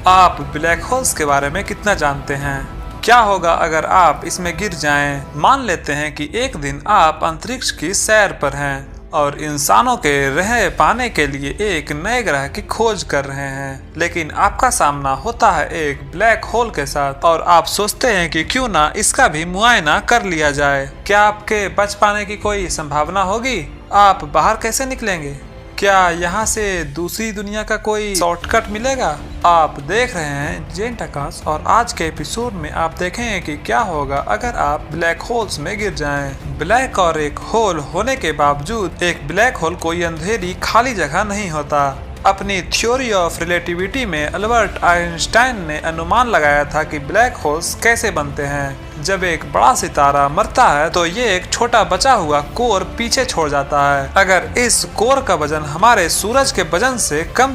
आप black holes के बारे में कितना जानते हैं? क्या होगा अगर आप इसमें गिर जाएं? मान लेते हैं कि एक दिन आप अंतरिक्ष की सैर पर हैं और इंसानों के रह पाने के लिए एक नए ग्रह की खोज कर रहे हैं, लेकिन आपका सामना होता है एक ब्लैक होल के साथ और आप सोचते हैं कि क्यों ना इसका भी मुआयना कर लिया जाए। क्या आपके बच पाने की कोई संभावना होगी? आप बाहर कैसे निकलेंगे? क्या यहाँ से दूसरी दुनिया का कोई शॉर्टकट मिलेगा? आप देख रहे हैं जेंट आकाश और आज के एपिसोड में आप देखेंगे कि क्या होगा अगर आप ब्लैक होल्स में गिर जाएं। ब्लैक और एक होल होने के बावजूद एक ब्लैक होल कोई अंधेरी खाली जगह नहीं होता। अपनी थ्योरी ऑफ रिलेटिविटी में अल्बर्ट आइंस्टाइन ने अनुमान लगाया था कि ब्लैक होल्स कैसे बनते हैं। जब एक बड़ा सितारा मरता है तो ये एक छोटा बचा हुआ कोर पीछे छोड़ जाता है। अगर इस कोर का वजन हमारे सूरज के वजन से कम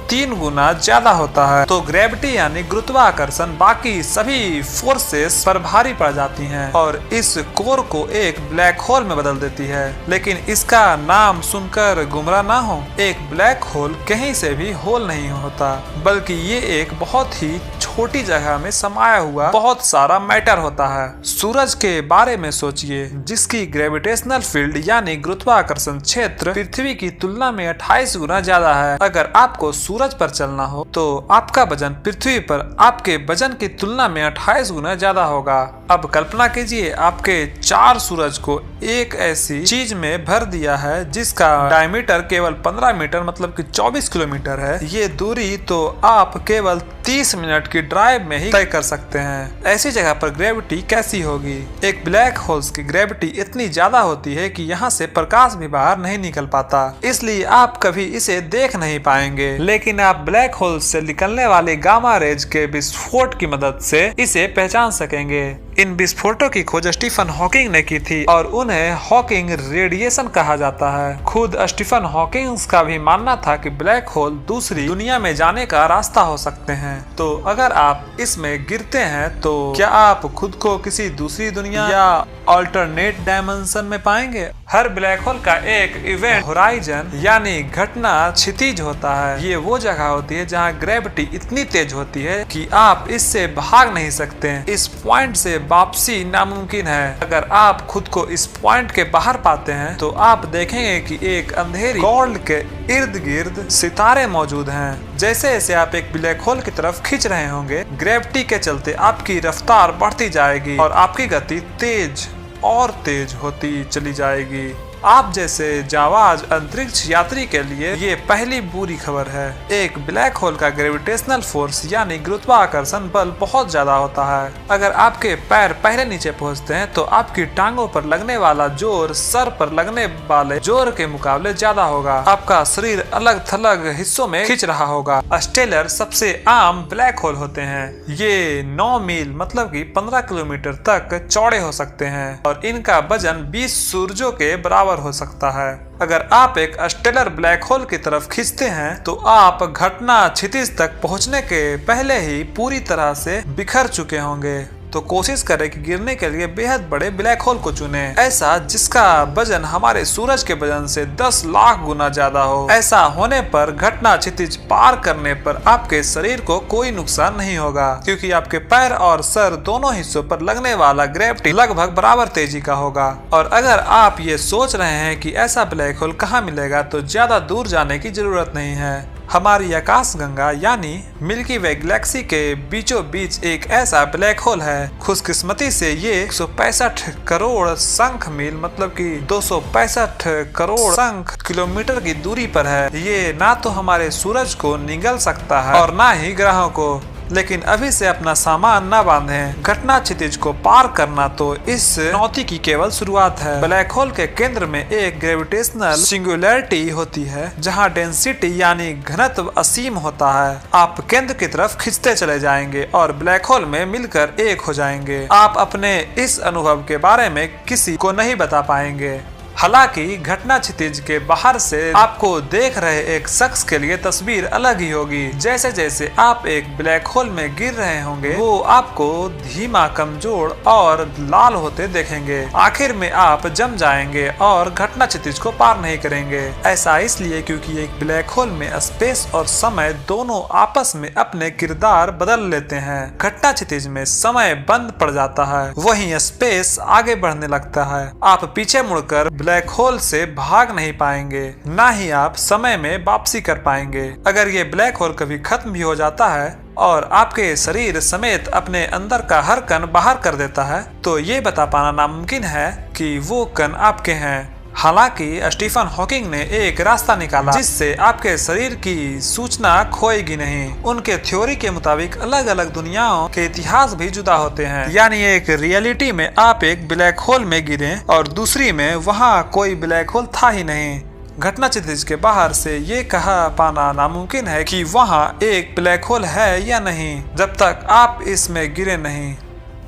3 गुना ज्यादा होता है तो ग्रेविटी यानी गुरुत्वाकर्षण बाकी सभी फोर्सेस पर भारी पड़ जाती हैं और इस कोर को एक ब्लैक होल में बदल देती है। लेकिन इसका नाम सुनकर गुमराह ना हो, एक ब्लैक होल कहीं से भी होल नहीं होता, बल्कि ये एक बहुत ही छोटी जगह में समाया हुआ बहुत सारा मैटर होता है। सूरज के बारे में सोचिए, जिसकी ग्रेविटेशनल फील्ड यानी गुरुत्वाकर्षण क्षेत्र पृथ्वी की तुलना में 28 गुना ज्यादा है। अगर आपको सूरज पर चलना हो तो आपका वजन पृथ्वी पर आपके वजन की तुलना में 28 गुना ज्यादा होगा। अब कल्पना कीजिए आपके 4 सूरज को एक ऐसी चीज में भर दिया है जिसका डायमीटर केवल 15 मीटर मतलब कि 24 किलोमीटर है। ये दूरी तो आप केवल 30 मिनट की ड्राइव में ही तय कर सकते हैं। ऐसी जगह पर ग्रेविटी कैसी होगी? एक ब्लैक होल्स की ग्रेविटी इतनी ज्यादा होती है कि यहाँ से प्रकाश भी बाहर नहीं निकल पाता, इसलिए आप कभी इसे देख नहीं पाएंगे। लेकिन आप ब्लैक होल्स से निकलने वाले गामा रेज के विस्फोट की मदद से इसे पहचान सकेंगे। इन विस्फोटों की खोज स्टीफन हॉकिंग ने की थी और उन्हें हॉकिंग रेडिएशन कहा जाता है। खुद स्टीफन हॉकिंग का भी मानना था कि ब्लैक होल दूसरी दुनिया में जाने का रास्ता हो सकते हैं। तो अगर आप इसमें गिरते हैं तो क्या आप खुद को किसी दूसरी दुनिया या अल्टरनेट डायमेंशन में पाएंगे? हर ब्लैक होल का एक इवेंट होराइजन यानी घटना क्षितिज होता है। ये वो जगह होती है जहाँ ग्रेविटी इतनी तेज होती है कि आप इससे भाग नहीं सकते। इस पॉइंट से वापसी नामुमकिन है। अगर आप खुद को इस पॉइंट के बाहर पाते हैं तो आप देखेंगे कि एक अंधेरी गोल्ड के इर्द गिर्द सितारे मौजूद हैं। जैसे जैसे आप एक ब्लैक होल की तरफ खींच रहे होंगे, ग्रेविटी के चलते आपकी रफ्तार बढ़ती जाएगी और आपकी गति तेज और तेज होती चली जाएगी। आप जैसे जाबाज अंतरिक्ष यात्री के लिए ये पहली बुरी खबर है। एक ब्लैक होल का ग्रेविटेशनल फोर्स यानी गुरुत्वाकर्षण बल बहुत ज्यादा होता है। अगर आपके पैर पहले नीचे पहुंचते हैं तो आपकी टांगों पर लगने वाला जोर सर पर लगने वाले जोर के मुकाबले ज्यादा होगा। आपका शरीर अलग थलग हिस्सों में खिंच रहा होगा। स्टेलर सबसे आम ब्लैक होल होते हैं। ये 9 मील मतलब कि 15 किलोमीटर तक चौड़े हो सकते हैं और इनका वजन 20 सूरजों के बराबर हो सकता है। अगर आप एक स्टेलर ब्लैक होल की तरफ खींचते हैं तो आप घटना क्षितिज तक पहुंचने के पहले ही पूरी तरह से बिखर चुके होंगे। तो कोशिश करें कि गिरने के लिए बेहद बड़े ब्लैक होल को चुनें, ऐसा जिसका वजन हमारे सूरज के वजन से 10 लाख गुना ज्यादा हो। ऐसा होने पर घटना क्षितिज पार करने पर आपके शरीर को कोई नुकसान नहीं होगा, क्योंकि आपके पैर और सर दोनों हिस्सों पर लगने वाला ग्रेविटी लगभग बराबर तेजी का होगा। और अगर आप ये सोच रहे हैं कि ऐसा ब्लैक होल कहाँ मिलेगा तो ज्यादा दूर जाने की जरूरत नहीं है। हमारी आकाश गंगा यानी मिल्की वे गैलेक्सी के बीचों बीच एक ऐसा ब्लैक होल है। खुशकिस्मती से ये 165 करोड़ शंख मील मतलब कि 265 करोड़ शंख किलोमीटर की दूरी पर है। ये ना तो हमारे सूरज को निगल सकता है और ना ही ग्रहों को। लेकिन अभी से अपना सामान न बांधें। घटना क्षितिज को पार करना तो इस चुनौती की केवल शुरुआत है। ब्लैक होल के केंद्र में एक ग्रेविटेशनल सिंगुलैरिटी होती है जहां डेंसिटी यानी घनत्व असीम होता है। आप केंद्र की तरफ खींचते चले जाएंगे और ब्लैक होल में मिलकर एक हो जाएंगे। आप अपने इस अनुभव के बारे में किसी को नहीं बता पाएंगे। हालांकि घटना क्षितिज के बाहर से आपको देख रहे एक शख्स के लिए तस्वीर अलग ही होगी। जैसे जैसे आप एक ब्लैक होल में गिर रहे होंगे वो आपको धीमा, कमजोर और लाल होते देखेंगे। आखिर में आप जम जाएंगे और घटना क्षितिज को पार नहीं करेंगे। ऐसा इसलिए क्योंकि एक ब्लैक होल में स्पेस और समय दोनों आपस में अपने किरदार बदल लेते हैं। घटना क्षितिज में समय बंद पड़ जाता है, वहीं स्पेस आगे बढ़ने लगता है। आप पीछे मुड़कर ब्लैक होल से भाग नहीं पाएंगे, ना ही आप समय में वापसी कर पाएंगे। अगर ये ब्लैक होल कभी खत्म भी हो जाता है और आपके शरीर समेत अपने अंदर का हर कण बाहर कर देता है, तो ये बता पाना नामुमकिन है कि वो कण आपके हैं। हालांकि स्टीफन हॉकिंग ने एक रास्ता निकाला जिससे आपके शरीर की सूचना खोएगी नहीं। उनके थ्योरी के मुताबिक अलग अलग दुनियाओं के इतिहास भी जुदा होते हैं, यानी एक रियलिटी में आप एक ब्लैक होल में गिरे और दूसरी में वहाँ कोई ब्लैक होल था ही नहीं। घटना क्षितिज के बाहर से ये कहा पाना नामुमकिन है कि वहाँ एक ब्लैक होल है या नहीं, जब तक आप इसमें गिरे नहीं।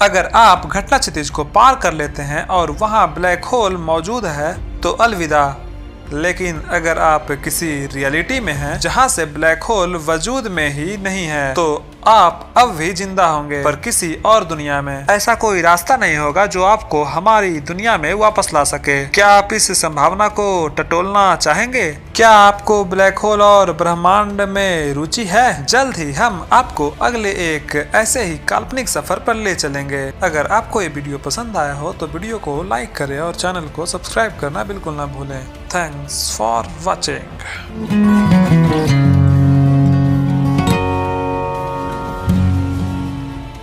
अगर आप घटना क्षितिज को पार कर लेते हैं और वहाँ ब्लैक होल मौजूद है तो अलविदा। लेकिन अगर आप किसी रियलिटी में हैं जहां से ब्लैक होल वजूद में ही नहीं है, तो आप अब भी जिंदा होंगे, पर किसी और दुनिया में। ऐसा कोई रास्ता नहीं होगा जो आपको हमारी दुनिया में वापस ला सके। क्या आप इस संभावना को टटोलना चाहेंगे? क्या आपको ब्लैक होल और ब्रह्मांड में रुचि है? जल्द ही हम आपको अगले एक ऐसे ही काल्पनिक सफर पर ले चलेंगे। अगर आपको ये वीडियो पसंद आया हो तो वीडियो को लाइक करें और चैनल को सब्सक्राइब करना बिल्कुल ना भूलें। Thanks for watching.